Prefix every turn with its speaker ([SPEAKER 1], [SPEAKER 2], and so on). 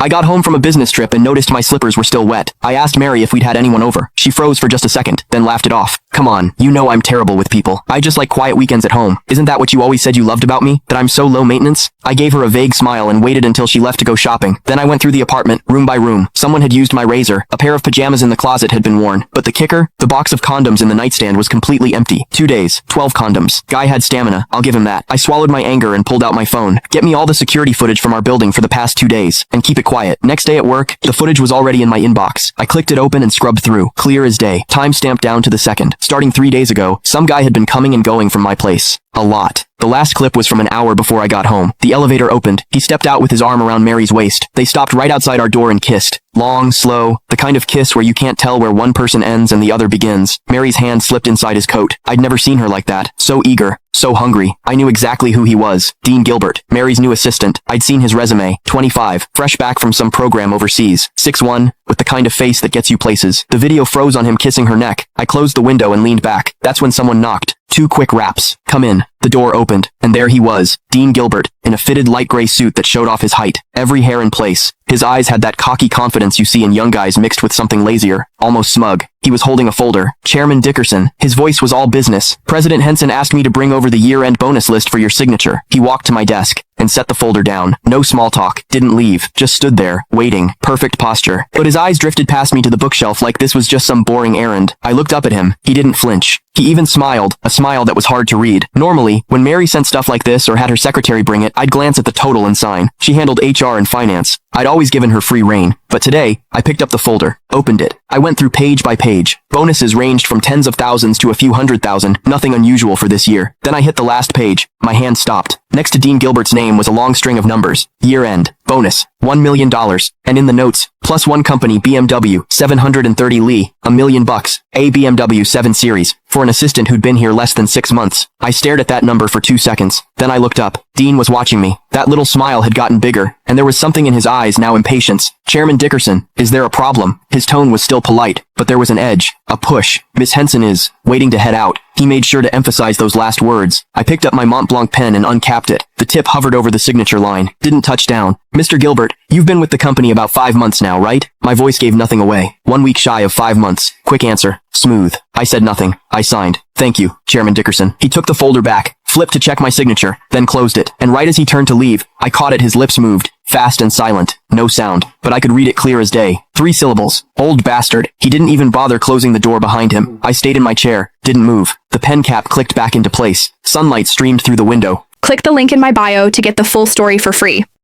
[SPEAKER 1] I got home from a business trip and noticed my slippers were still wet. I asked Mary if we'd had anyone over. She froze for just a second, then laughed it off. Come on, you know I'm terrible with people. I just like quiet weekends at home. Isn't that what you always said you loved about me? That I'm so low maintenance? I gave her a vague smile and waited until she left to go shopping. Then I went through the apartment, room by room. Someone had used my razor. A pair of pajamas in the closet had been worn. But the kicker? The box of condoms in the nightstand was completely empty. 2 days, 12 condoms. Guy had stamina, I'll give him that. I swallowed my anger and pulled out my phone. Get me all the security footage from our building for the past 2 days. And keep it quiet. Next day at work, the footage was already in my inbox. I clicked it open and scrubbed through. Clear as day. Time stamped down to the second. Starting 3 days ago, some guy had been coming and going from my place. A lot. The last clip was from an hour before I got home. The elevator opened. He stepped out with his arm around Mary's waist. They stopped right outside our door and kissed. Long, slow, the kind of kiss where you can't tell where one person ends and the other begins. Mary's hand slipped inside his coat. I'd never seen her like that. So eager. So hungry. I knew exactly who he was. Dean Gilbert, Mary's new assistant. I'd seen his resume. 25. Fresh back from some program overseas. 6'1", with the kind of face that gets you places. The video froze on him kissing her neck. I closed the window and leaned back. That's when someone knocked. 2 quick raps. Come in. The door opened, and there he was, Dean Gilbert, in a fitted light gray suit that showed off his height, every hair in place. His eyes had that cocky confidence you see in young guys mixed with something lazier, almost smug. He was holding a folder. Chairman Dickerson. His voice was all business. President Henson asked me to bring over the year-end bonus list for your signature. He walked to my desk and set the folder down. No small talk. Didn't leave. Just stood there, waiting. Perfect posture. But his eyes drifted past me to the bookshelf like this was just some boring errand. I looked up at him. He didn't flinch. He even smiled, a smile that was hard to read. Normally, when Mary sent stuff like this or had her secretary bring it, I'd glance at the total and sign. She handled HR and finance. I'd always given her free rein. But today, I picked up the folder, opened it. I went through page by page. Bonuses ranged from tens of thousands to a few 100,000, nothing unusual for this year. Then I hit the last page. My hand stopped. Next to Dean Gilbert's name was a long string of numbers. Year end. Bonus. $1 million. And in the notes, plus one company BMW, 730 Lee, $1 million. A BMW 7 Series, for an assistant who'd been here less than 6 months. I stared at that number for 2 seconds. Then I looked up. Dean was watching me. That little smile had gotten bigger, and there was something in his eyes, now impatience. Chairman Dickerson, is there a problem? His tone was still polite, but there was an edge, a push. Miss Henson is waiting to head out. He made sure to emphasize those last words. I picked up my Mont Blanc pen and uncapped it. The tip hovered over the signature line. Didn't touch down. Mr. Gilbert, you've been with the company about 5 months now, right? My voice gave nothing away. 1 week shy of 5 months. Quick answer. Smooth. I said nothing. I signed. Thank you, Chairman Dickerson. He took the folder back, flipped to check my signature, then closed it. And right as he turned to leave, I caught it. His lips moved. Fast and silent. No sound. But I could read it clear as day. 3 syllables. Old bastard. He didn't even bother closing the door behind him. I stayed in my chair. Didn't move. The pen cap clicked back into place. Sunlight streamed through the window.
[SPEAKER 2] Click the link in my bio to get the full story for free.